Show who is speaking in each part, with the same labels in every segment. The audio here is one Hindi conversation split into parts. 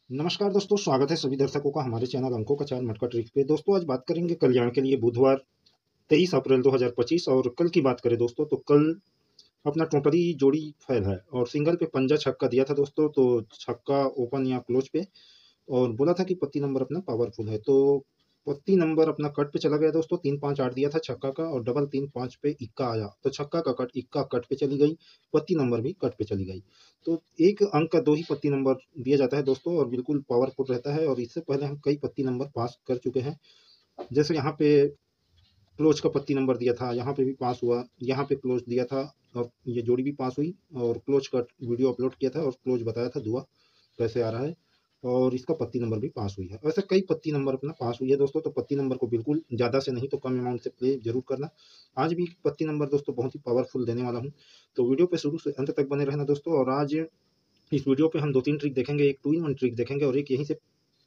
Speaker 1: नमस्कार दोस्तों, स्वागत है सभी दर्शकों का हमारे चैनल अंकों का चार मटका ट्रिक पे। दोस्तों आज बात करेंगे कल्याण के लिए बुधवार 23 अप्रैल 2025। और कल की बात करें दोस्तों तो कल अपना टोटली जोड़ी फेल है और सिंगल पे पंजा छक्का दिया था दोस्तों। तो छक्का ओपन या क्लोज पे और बोला था कि पत्ती नंबर अपना पावरफुल है, तो पत्ती नंबर अपना कट पे चला गया दोस्तों। 3-5-8 दिया था छक्का का और डबल 3-5 पे इक्का आया, तो छक्का का कट इक्का कट पे चली गई, पत्ती नंबर भी कट पे चली गई। तो एक अंक का दो ही पत्ती नंबर दिया जाता है दोस्तों और बिल्कुल पावरफुल रहता है। और इससे पहले हम कई पत्ती नंबर पास कर चुके हैं, जैसे यहाँ पे क्लोज का पत्ती नंबर दिया था, यहाँ पे भी पास हुआ, यहाँ पे क्लोज दिया था और ये जोड़ी भी पास हुई। और क्लोज का वीडियो अपलोड किया था और क्लोज बताया था दुआ कैसे आ रहा है, और इसका पत्ती नंबर भी पास हुई है। ऐसे कई पत्ती नंबर अपना पास हुई है दोस्तों। तो पत्ती नंबर को बिल्कुल ज़्यादा से नहीं तो कम अमाउंट से प्ले जरूर करना। आज भी पत्ती नंबर दोस्तों बहुत ही पावरफुल देने वाला हूँ, तो वीडियो पे शुरू से अंत तक बने रहना दोस्तों। और आज इस वीडियो पे हम दो तीन ट्रिक देखेंगे, एक 2-in-1 ट्रिक देखेंगे और एक यहीं से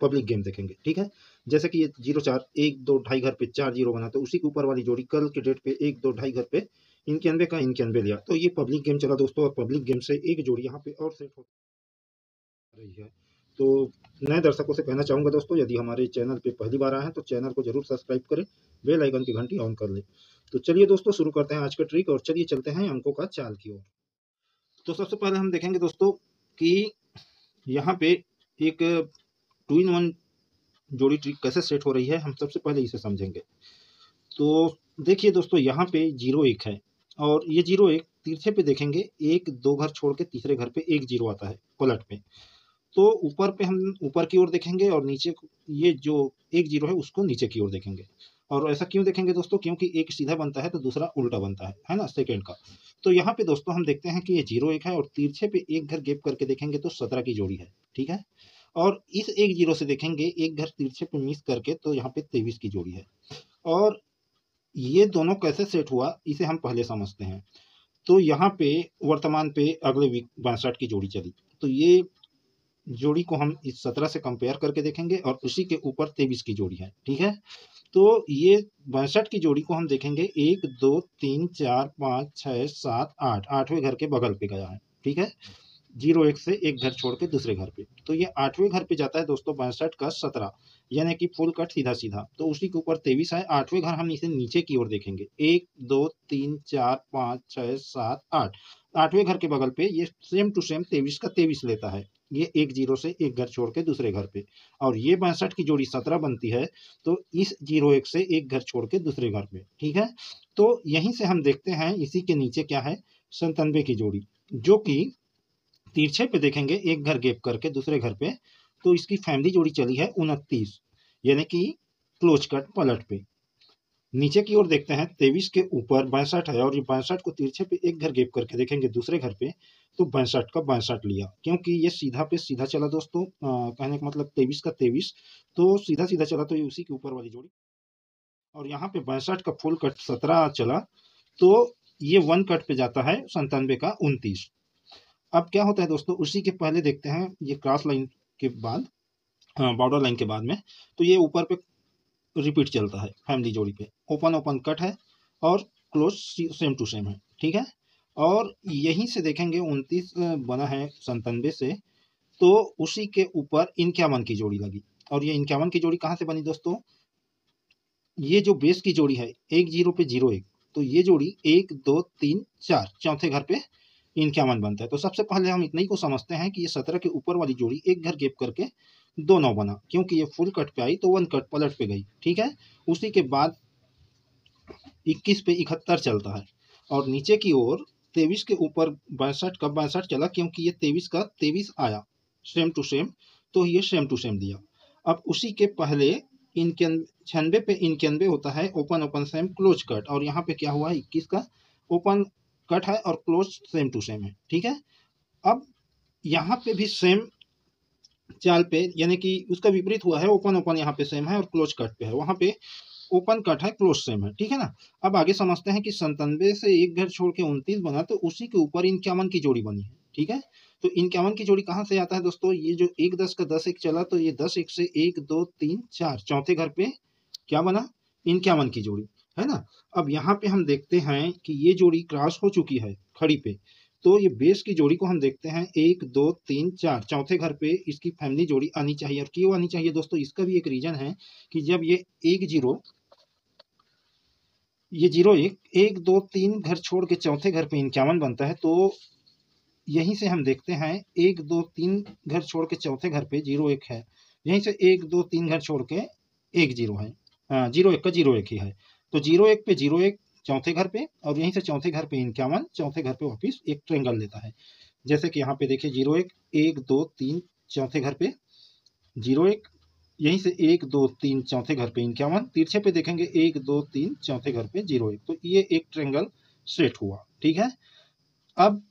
Speaker 1: पब्लिक गेम देखेंगे, ठीक है। जैसे कि ये 0-4 1 2 ढाई घर पे 4 0 बना, तो उसी के ऊपर वाली जोड़ी कल के डेट पे 1 2 ढाई घर पे 91 का 91 लिया, तो ये पब्लिक गेम चला दोस्तों। और पब्लिक गेम से एक जोड़ी यहाँ पे और सेट हो रही है। तो नए दर्शकों से कहना चाहूंगा दोस्तों, यदि हमारे चैनल पे पहली बार आए हैं तो चैनल को जरूर सब्सक्राइब करें, बेल आइकन की घंटी ऑन कर लें। तो चलिए दोस्तों शुरू करते हैं आज का ट्रिक और चलिए चलते हैं अंकों का चाल की ओर। तो सबसे पहले हम देखेंगे दोस्तों कि यहाँ पे एक 2-in-1 जोड़ी ट्रिक कैसे सेट हो रही है, हम सबसे पहले इसे समझेंगे। तो देखिए दोस्तों, यहाँ पे 0-1 है और ये 0-1 तिरछे पे देखेंगे, एक दो घर छोड़ के तीसरे घर पे एक 0 आता है पलट पे। तो ऊपर पे हम ऊपर की ओर देखेंगे और नीचे ये जो एक 0 है उसको नीचे की ओर देखेंगे। और ऐसा क्यों देखेंगे दोस्तों, क्योंकि एक सीधा बनता है तो दूसरा उल्टा बनता है ना, सेकेंड का। तो यहाँ पे दोस्तों हम देखते हैं कि ये 0-1 है और तिरछे पे एक घर गैप करके देखेंगे तो 17 की जोड़ी है, ठीक है। और इस एक 0 से देखेंगे एक घर तिरछे पे मिस करके, तो यहाँ पे 23 की जोड़ी है। और ये दोनों कैसे सेट हुआ इसे हम पहले समझते हैं। तो यहाँ पे वर्तमान पे अगले वीक 62 की जोड़ी चली, तो ये जोड़ी को हम इस 17 से कंपेयर करके देखेंगे और उसी के ऊपर 23 की जोड़ी है, ठीक है। तो ये 62 की जोड़ी को हम देखेंगे 1 2 3 4 5 6 7 8 आठवें घर के बगल पे गया है, ठीक है। 0-1 से एक घर छोड़ के दूसरे घर पे, तो ये आठवें घर पे जाता है दोस्तों 62 का 17, यानी कि फुल कट सीधा सीधा। तो उसी के ऊपर 23 है, आठवें घर हम इसे नीचे की ओर देखेंगे, 1 2 3 4 5 6 7 8, आठवें घर के बगल पे ये सेम टू सेम 23 का 23 लेता है। ये एक 0 से एक घर छोड़ के दूसरे घर पे, और ये 62 की जोड़ी 17 बनती है, तो इस 0-1 से एक घर छोड़ के दूसरे घर पे, ठीक है। तो यहीं से हम देखते हैं इसी के नीचे क्या है, 97 की जोड़ी, जो कि तिरछे पे देखेंगे एक घर गैप करके दूसरे घर पे, तो इसकी फैमिली जोड़ी चली है 29, यानी कि क्लोज कट पलट पे। नीचे की ओर देखते हैं 23 के ऊपर 62 है और ये 62 को तिरछे पे एक घर गैप करके देखेंगे दूसरे घर पे, तो 62 का 62 लिया, क्योंकि ये सीधा पे सीधा चला दोस्तों। कहने का मतलब 23 का 23, तो सीधा सीधा चला, तो ये उसी के ऊपर वाली जोड़ी। और यहाँ पे 62 का फुल कट 17 चला, तो ये वन कट पे जाता है 97 का 29। अब क्या होता है दोस्तों, उसी के पहले देखते हैं ये क्रॉस लाइन के बाद, बॉर्डर लाइन के बाद में, तो ये ऊपर पे रिपीट चलता है फैमिली जोड़ी पे, ओपन ओपन कट है और क्लोज सेम टू सेम है, ठीक है। और यहीं से देखेंगे 29 बना है 97 से, तो उसी के ऊपर 51 की जोड़ी लगी। और ये 51 की जोड़ी कहाँ से बनी दोस्तों, ये जो बेस की जोड़ी है एक 0 पे 0-1, तो ये जोड़ी 1 2 3 4 चौथे घर पे 51 बनता है। तो सबसे पहले हम इतना ही को समझते हैं कि ये 17 के ऊपर वाली जोड़ी एक घर गैप करके 2-9 बना, क्योंकि ये फुल कट पे आई तो वन कट पलट पे गई, ठीक है। उसी के बाद 21 पे 71 चलता है और नीचे की ओर 23 के ऊपर 62 का 62 चला, क्योंकि ये 23 का 23 आया सेम टू सेम, तो ये सेम टू सेम दिया। अब उसी के पहले 96 पे 91 होता है open open same close cut, और यहाँ पे क्या हुआ है 21 का ओपन कट है और क्लोज सेम टू सेम है, ठीक है। अब यहाँ पे भी सेम चाल पे, यानी कि उसका विपरीत हुआ है, ओपन ओपन यहाँ पे सेम है और क्लोज कट पे है, वहाँ पे ओपन कट है क्लोज सेम है, ठीक है ना। अब आगे समझते हैं कि 97 से एक घर छोड़ के 29 बना, तो उसी के ऊपर 51 की जोड़ी बनी है, ठीक है। तो 51 की जोड़ी कहाँ से आता है दोस्तों, ये जो 1 10 का 10 1 चला, तो ये 10 1 से 1 2 3 4 चौथे घर पे क्या बना, 51 की जोड़ी, है ना। अब यहाँ पे हम देखते हैं कि ये जोड़ी क्रॉस हो चुकी है खड़ी पे, तो ये बेस की जोड़ी को हम देखते हैं 1 2 3 4, चौथे घर पे इसकी फैमिली जोड़ी आनी चाहिए। और क्यों आनी चाहिए दोस्तों, इसका भी एक रीजन है कि जब ये 1 0 ये 0 1 1 2 3 घर छोड़ के चौथे घर पे 51 बनता है। तो यहीं से हम देखते हैं 1 2 3 घर छोड़ के चौथे घर पे 0 1 है, यहीं से 1 2 3 घर छोड़ के 1 0 है। 0 1 का 0 1 ही है। तो 0 1 पे 0 1 चौथे घर पे, और यहीं से चौथे घर पे 51 चौथे घर पे वापिस एक ट्रेंगल लेता है। जैसे कि यहाँ पे देखिए 0 1 1 2 3 चौथे घर पे 0 1, यहीं से 1 2 3 चौथे घर पे 51, तिरछे पे देखेंगे 1 2 3 चौथे घर पे 0 1। तो ये एक ट्रेंगल सेट हुआ। ठीक है, अब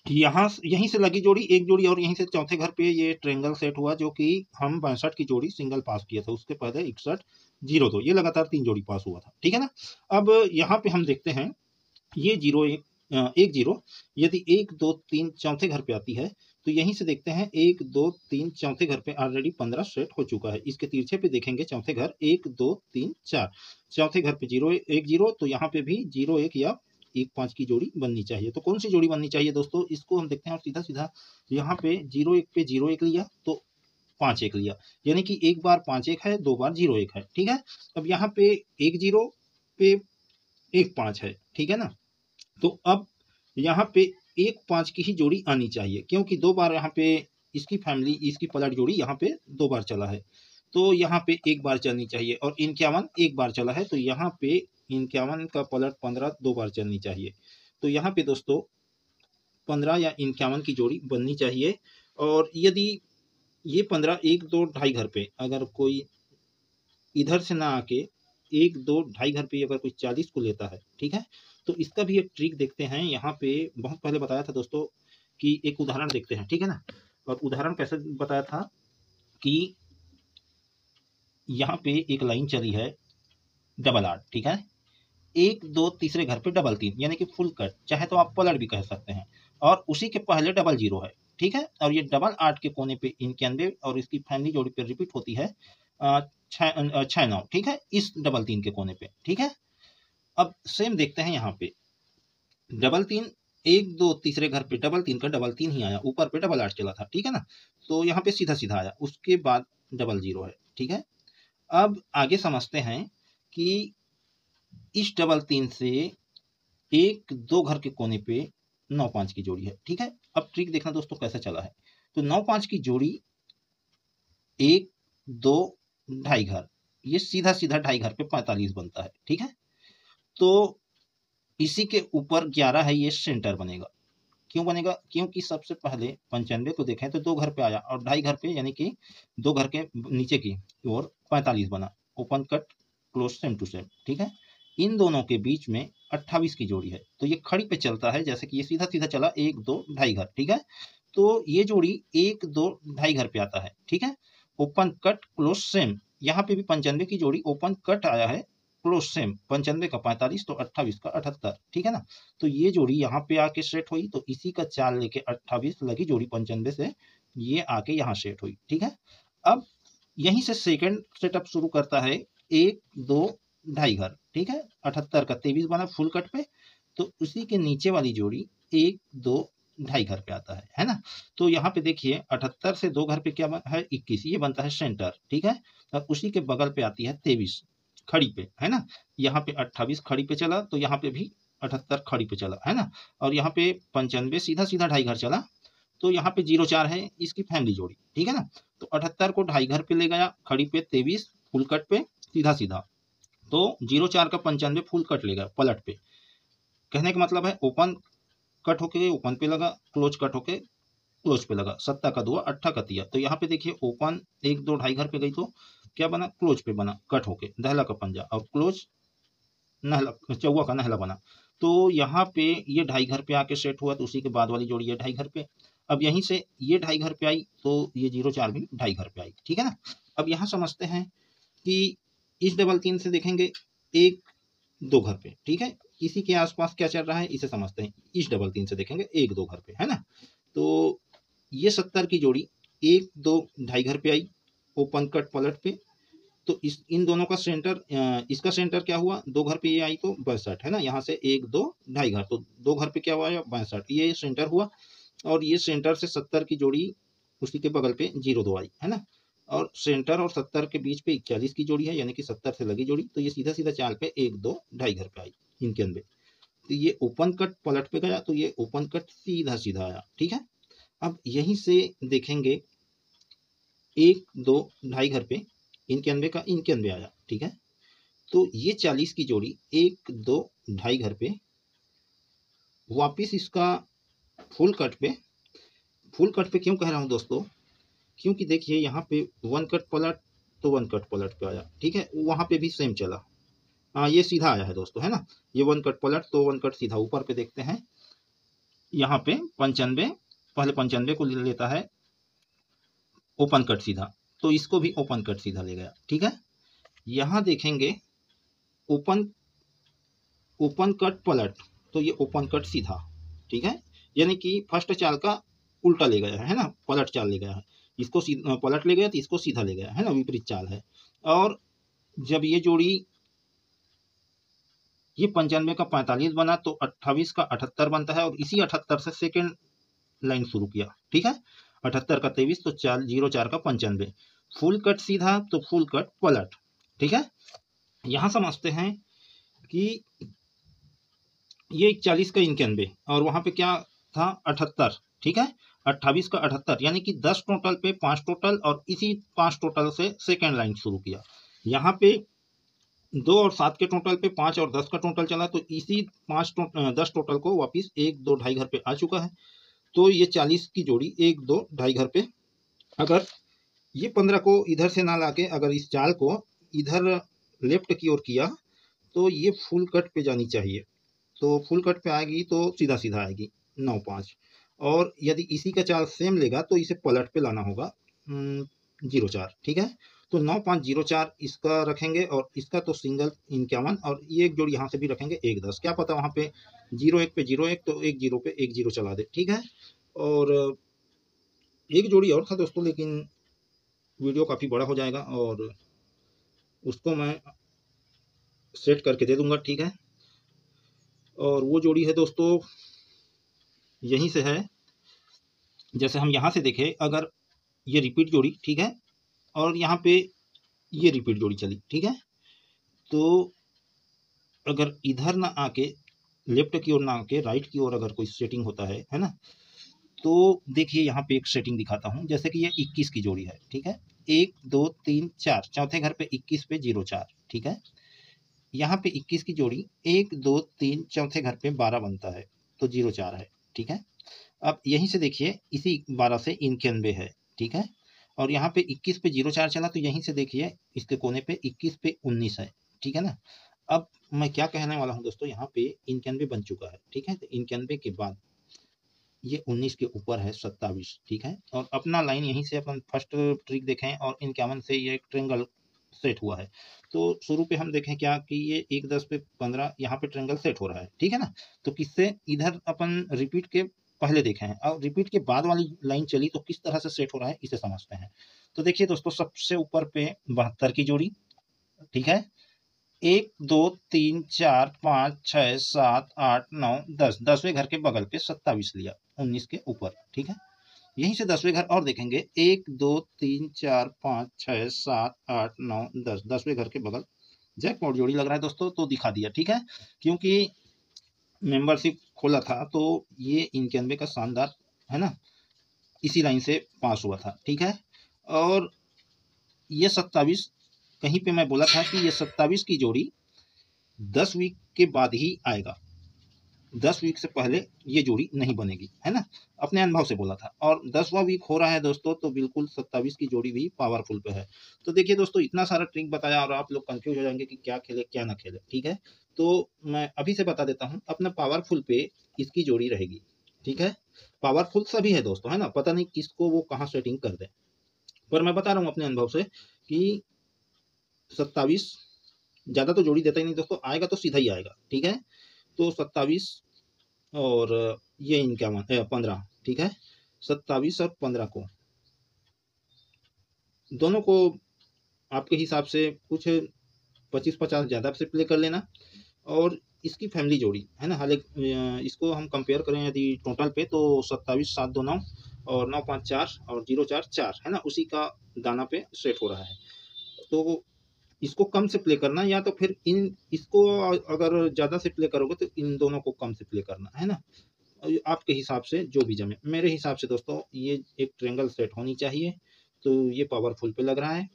Speaker 1: यहाँ यहीं से लगी जोड़ी एक जोड़ी, और यहीं से चौथे घर पे ये ट्रेंगल सेट हुआ, जो कि हम 62 की जोड़ी सिंगल पास किया था। उसके पहले 61 0 2, ये लगातार 3 जोड़ी पास हुआ था। ठीक है ना। अब यहाँ पे हम देखते हैं ये 0 1 1 0 यदि 1 2 3 चौथे घर पे आती है, तो यहीं से देखते हैं 1 2 3 चौथे घर पे ऑलरेडी 15 सेट हो चुका है। इसके तिरछे पे देखेंगे चौथे घर 1 2 3 4, चौथे घर पे 0 1 0, तो यहाँ पे भी 0 1 या 1 5 की जोड़ी बननी चाहिए। तो कौन सी जोड़ी बननी चाहिए दोस्तों, इसको हम देखते हैं। और सीधा सीधा यहाँ पे 0 1 पे 0 1 लिया तो 5 1 लिया, यानी कि एक बार 5 1 है, दो बार 0 1 है। ठीक है, अब यहाँ पे 1 0 पे 1 5 है। ठीक है ना। तो अब यहाँ पे 1 5 की ही जोड़ी आनी चाहिए, क्योंकि दो बार यहाँ पे इसकी फैमिली इसकी पलट जोड़ी यहाँ पे दो बार चला है। तो यहाँ पे एक बार चलनी चाहिए, और 51 एक बार चला है, तो यहाँ पे 51 का पलट 15 दो बार चलनी चाहिए। तो यहाँ पे दोस्तों 15 या 51 की जोड़ी बननी चाहिए। और यदि ये 15 1 2 ढाई घर पे अगर कोई इधर से ना आके 1 2 ढाई घर पे अगर कोई 40 को लेता है, ठीक है, तो इसका भी एक ट्रिक देखते हैं। यहाँ पे बहुत पहले बताया था दोस्तों कि एक उदाहरण देखते हैं। ठीक है ना। और उदाहरण कैसे बताया था कि यहाँ पे एक लाइन चली है डबल 8, ठीक है, 1 2 तीसरे घर पे डबल 3, यानी कि फुल कट, चाहे तो आप पलट भी कह सकते हैं, और उसी के पहले डबल 0 है। ठीक है, और ये डबल 8 के कोने पे 91, और इसकी फैमिली जोड़ी पे रिपीट होती है 6 9। ठीक है, इस डबल 3 के कोने पे। ठीक है, अब सेम देखते हैं यहाँ पे डबल 3 1 2 तीसरे घर पे डबल 3 का डबल 3 ही आया, ऊपर पे डबल 8 चला था। ठीक है ना, तो यहाँ पे सीधा सीधा आया, उसके बाद डबल 0 है। ठीक है, अब आगे समझते हैं कि इस डबल 3 से 1 2 घर के कोने पे 9 5 की जोड़ी है। ठीक है, अब ट्रिक देखना दोस्तों कैसे चला है। तो 9 5 की जोड़ी 1 2 ढाई घर, ये सीधा सीधा ढाई घर पे 45 बनता है। ठीक है, तो इसी के ऊपर 11 है, ये सेंटर बनेगा। क्यों बनेगा, क्योंकि सबसे पहले 95 को देखें तो दो घर पे आया, और ढाई घर पे यानी कि दो घर के नीचे की और 45 बना, open cut close same to same. ठीक है, इन दोनों के बीच में 28 की जोड़ी है, तो ये खड़ी पे चलता है, जैसे कि ये सीधा सीधा चला 1 2 ढाई घर। ठीक है, तो ये जोड़ी 1 2 ढाई घर पे आता है। ठीक है, ओपन कट क्लोज सेम, यहाँ पे भी 95 की जोड़ी ओपन कट आया है, क्लोज सेम, 95 का 45 तो 28 का 78। ठीक है ना, तो ये जोड़ी यहाँ पे आके सेट हुई, तो इसी का चाल लेके 28 लगी जोड़ी 95 से, ये आके यहाँ सेट हुई। ठीक है, अब यहीं से सेकंड सेटअप शुरू करता है 1 2 ढाई घर। ठीक है, 78 का 23 बना फुल कट पे, तो उसी के नीचे वाली जोड़ी 1 2 ढाई घर पे आता है ना। तो यहाँ पे देखिए 78 से दो घर पे क्या है 21, ये बनता है सेंटर। ठीक है, और उसी के बगल पे आती है 23 खड़ी पे, है ना। यहाँ पे 28 खड़ी पे चला, तो यहाँ पे भी 78 खड़ी पे चला, है ना। और यहाँ पे 95 सीधा सीधा ढाई घर चला, तो यहाँ पे 04 है इसकी फैमिली जोड़ी। ठीक है ना, तो 78 को ढाई घर पे ले गया, खड़ी पे 23 फुल कट पे सीधा सीधा, तो 04 का 95 फुल कट ले गया पलट पे। कहने का मतलब है ओपन कट होके ओपन पे लगा, क्लोज कट होके क्लोज पे लगा, 7 का 2 8 का 3। तो यहाँ पे देखिए ओपन 1 2 ढाई घर पे गई, तो क्या बना, क्लोज पे बना कट होके दहला का पंजा, और क्लोज नहला चौवा का नहला बना। तो यहाँ पे ये ढाई घर पे आके सेट हुआ, तो उसी के बाद वाली जोड़ी ये ढाई घर पे। अब यहीं से ये ढाई घर पे आई, तो ये 04 भी ढाई घर पे आई। ठीक है ना, अब यहाँ समझते हैं कि इस डबल 3 से देखेंगे 1 2 घर पे। ठीक है, इसी के आसपास क्या चल रहा है इसे समझते हैं। इस डबल 3 से देखेंगे 1 2 घर पे, है ना। तो ये 70 की जोड़ी 1 2 ढाई घर पे आई, ओपन कट पलट पे, तो इस इन दोनों का सेंटर, इसका सेंटर क्या हुआ, 2 घर पे ये आई तो 62 है ना, यहाँ से 1 2 ढाई घर, तो 2 घर पे क्या हुआ, 62, ये सेंटर हुआ। और ये सेंटर से 70 की जोड़ी उसी के बगल पे 02 आई है ना, और सेंटर और 70 के बीच पे 41 की जोड़ी है, यानी कि 70 से लगी जोड़ी, तो ये सीधा सीधा चाल पे 1 2 ढाई घर पे आई 91। तो ये ओपन कट पलट पे गया, तो ये ओपन कट सीधा सीधा आया, ठीक है। अब यहीं से देखेंगे 1 2 ढाई घर पे 91 का 91 आया, ठीक है। तो ये 40 की जोड़ी 1 2 ढाई घर पे वापिस इसका फुल कट पे, फुल कट पे क्यों कह रहा हूँ दोस्तों, क्योंकि देखिए यहाँ पे 1 कट पलट तो 1 कट पलट पे आया, ठीक है, वहाँ पे भी सेम चला। हाँ, ये सीधा आया है दोस्तों, है ना, ये 1 कट पलट तो 1 कट सीधा। ऊपर पे देखते हैं यहाँ पे 95, पहले 95 को लेता है ओपन कट सीधा, तो इसको भी ओपन कट सीधा ले गया, ठीक है। यहाँ देखेंगे ओपन ओपन कट पलट, तो ये ओपन कट सीधा, ठीक है, यानी कि फर्स्ट चाल का उल्टा ले गया है ना, पलट चाल ले गया है, इसको पलट ले गया तो इसको सीधा ले गया है ना, विपरीत चाल है। और जब ये जोड़ी ये 95 का 45 बना तो 28 का 78 बनता है, और इसी 78 से सेकेंड लाइन शुरू किया, ठीक है, 78 का 23 तो 04 का 95, फुल कट सीधा तो फुल कट पलट, ठीक है। यहां समझते हैं कि ये 41 का 91 और वहां पे क्या था 78, ठीक है, 28 का 78, यानी कि 10 टोटल पे 5 टोटल, और इसी 5 टोटल से सेकेंड लाइन शुरू किया। यहाँ पे 2 और 7 के टोटल पे 5 और 10 का टोटल चला, तो इसी 10 टोटल को वापिस 1 2 ढाई घर पे आ चुका है। तो ये 40 की जोड़ी 1 2 ढाई घर पे, अगर ये 15 को इधर से ना लाके अगर इस चाल को इधर लेफ्ट की ओर किया तो ये फुल कट पे जानी चाहिए, तो फुल कट पे आएगी तो सीधा सीधा आएगी 9 5, और यदि इसी का चाल सेम लेगा तो इसे पलट पे लाना होगा 04, ठीक है। तो 9 5 04 इसका रखेंगे, और इसका तो सिंगल 51, और ये एक जोड़ी यहाँ से भी रखेंगे 1 10, क्या पता वहाँ पे 01 पे 01 तो 1 0 पे 1 0 चला दे, ठीक है। और एक जोड़ी और था दोस्तों, लेकिन वीडियो काफ़ी बड़ा हो जाएगा और उसको मैं सेट करके दे दूंगा, ठीक है। और वो जोड़ी है दोस्तों यहीं से है, जैसे हम यहाँ से देखें, अगर ये रिपीट जोड़ी, ठीक है, और यहाँ पे ये रिपीट जोड़ी चली, ठीक है, तो अगर इधर ना आके लेफ्ट की ओर ना आके राइट की ओर अगर कोई सेटिंग होता है ना, तो देखिए यहाँ पे एक सेटिंग दिखाता हूँ, जैसे कि ये 21 की जोड़ी है, ठीक है, 1 2 3 4, चौथे घर पे 21 पे 04, ठीक है, यहाँ पे 21 की जोड़ी 1 2 3 चौथे घर पे 12 बनता है, तो 04 है, ठीक है। अब यहीं से देखिए इसी 12 से 91 है, ठीक है, और यहाँ पे 21 पे 04 चला, तो यहीं से देखिए इसके कोने पे 21 पे 19 है, ठीक है ना। अब मैं क्या कहने वाला हूँ दोस्तों, यहाँ पे 91 बन चुका है, ठीक है, तो 91 के बाद ये 19 के ऊपर है 27, ठीक है, और अपना लाइन यहीं से अपन फर्स्ट ट्रिक देखें, और 51 से ये एक ट्रेंगल सेट हुआ है। तो शुरू पे हम देखें क्या कि ये 1 10 पे 15 यहाँ पे ट्रेंगल सेट हो रहा है, ठीक है ना। तो किससे इधर अपन रिपीट के पहले देखे हैं, और रिपीट के बाद वाली लाइन चली तो किस तरह से सेट हो रहा है इसे समझते हैं। तो देखिए दोस्तों, सबसे ऊपर पे 72 की जोड़ी, ठीक है, 1 2 3 4 5 6 7 8 9 10, 10वें घर के बगल पे 27 लिया 19 के ऊपर, ठीक है। यहीं से 10वें घर और देखेंगे, 1 2 3 4 5 6 7 8 9 10, 10वें घर के बगल जैकपॉट जोड़ी लग रहा है दोस्तों, तो दिखा दिया, ठीक है, क्योंकि मेंबरशिप खोला था तो ये 91 का शानदार है ना, इसी लाइन से पास हुआ था, ठीक है। और ये 27, कहीं पे मैं बोला था कि ये 27 की जोड़ी 10 वीक के बाद ही आएगा, 10 वीक से पहले ये जोड़ी नहीं बनेगी, है ना, अपने अनुभव से बोला था। और 10वां वीक हो रहा है दोस्तों, तो बिल्कुल 27 की जोड़ी भी पावरफुल पे है। तो देखिए दोस्तों, इतना सारा ट्रिक बताया और आप लोग कंफ्यूज हो जाएंगे कि क्या खेले क्या ना खेले, ठीक है। तो मैं अभी से बता देता हूँ, अपना पावरफुल पे इसकी जोड़ी रहेगी, ठीक है। पावरफुल सभी है दोस्तों, है ना, पता नहीं किसको वो कहाँ सेटिंग कर दे, पर मैं बता रहा हूँ अपने अनुभव से कि 27 ज़्यादा तो जोड़ी देता ही नहीं दोस्तों, आएगा तो सीधा ही आएगा, ठीक है। तो 27 और ये 15, ठीक है, 27 और 15 को दोनों को आपके हिसाब से कुछ 25-50 ज़्यादा से प्ले कर लेना। और इसकी फैमिली जोड़ी है ना, हालांकि इसको हम कंपेयर करें यदि टोटल पे तो 27 7 2 9 और 9 5 4 और 0 4 4 है ना, उसी का दाना पे सेट हो रहा है। तो इसको कम से प्ले करना, या तो फिर इन इसको अगर ज़्यादा से प्ले करोगे तो इन दोनों को कम से प्ले करना है ना। आपके हिसाब से जो भी जमे, मेरे हिसाब से दोस्तों ये एक ट्रेंगल सेट होनी चाहिए, तो ये पावरफुल पे लग रहा है।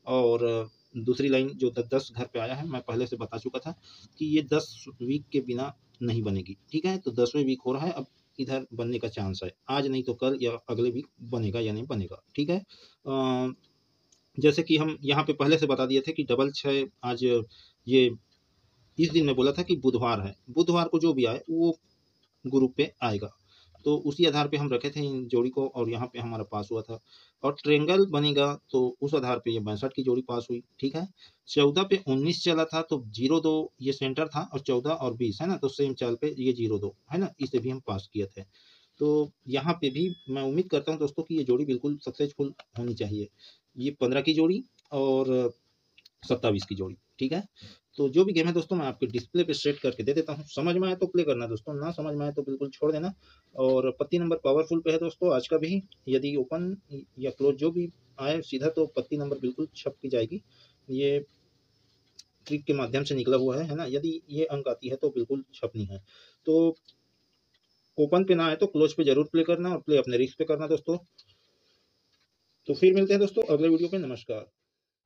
Speaker 1: और दूसरी लाइन जो 10-10 घर पे आया है, मैं पहले से बता चुका था कि ये 10 वीक के बिना नहीं बनेगी, ठीक है। तो 10वें वीक हो रहा है, अब इधर बनने का चांस है, आज नहीं तो कल या अगले वीक बनेगा या नहीं बनेगा, ठीक है। जैसे कि हम यहाँ पे पहले से बता दिए थे कि डबल 6 आज ये इस दिन में बोला था कि बुधवार है, बुधवार को जो भी आए वो ग्रुप पे आएगा। तो उसी आधार पे हम रखे थे इन जोड़ी को, और यहाँ पे हमारा पास हुआ था। और ट्रेंगल बनेगा तो उस आधार पे ये 62 की जोड़ी पास हुई, ठीक है। 14 पे 19 चला था तो 0-2 ये सेंटर था, और 14 और 20 है ना, तो सेम चाल पे ये 0-2 है ना, इसे भी हम पास किए थे। तो यहाँ पे भी मैं उम्मीद करता हूँ दोस्तों कि ये जोड़ी बिल्कुल सक्सेसफुल होनी चाहिए, ये 15 की जोड़ी और 27 की जोड़ी, ठीक है। तो जो भी गेम है दोस्तों, मैं आपके डिस्प्ले पे सेट करके दे देता हूँ, समझ में आए तो प्ले करना दोस्तों, ना समझ में आए तो बिल्कुल छोड़ देना। और पत्ती नंबर पावरफुल पे है दोस्तों आज का भी, यदि ओपन या क्लोज जो भी आए सीधा तो पत्ती नंबर बिल्कुल छप की जाएगी। ये ट्रिक के माध्यम से निकला हुआ है ना, यदि ये अंक आती है तो बिल्कुल छपनी है। तो ओपन पे ना आए तो क्लोज पे जरूर प्ले करना, और प्ले अपने रिस्क पे करना दोस्तों। तो फिर मिलते हैं दोस्तों अगले वीडियो पे, नमस्कार।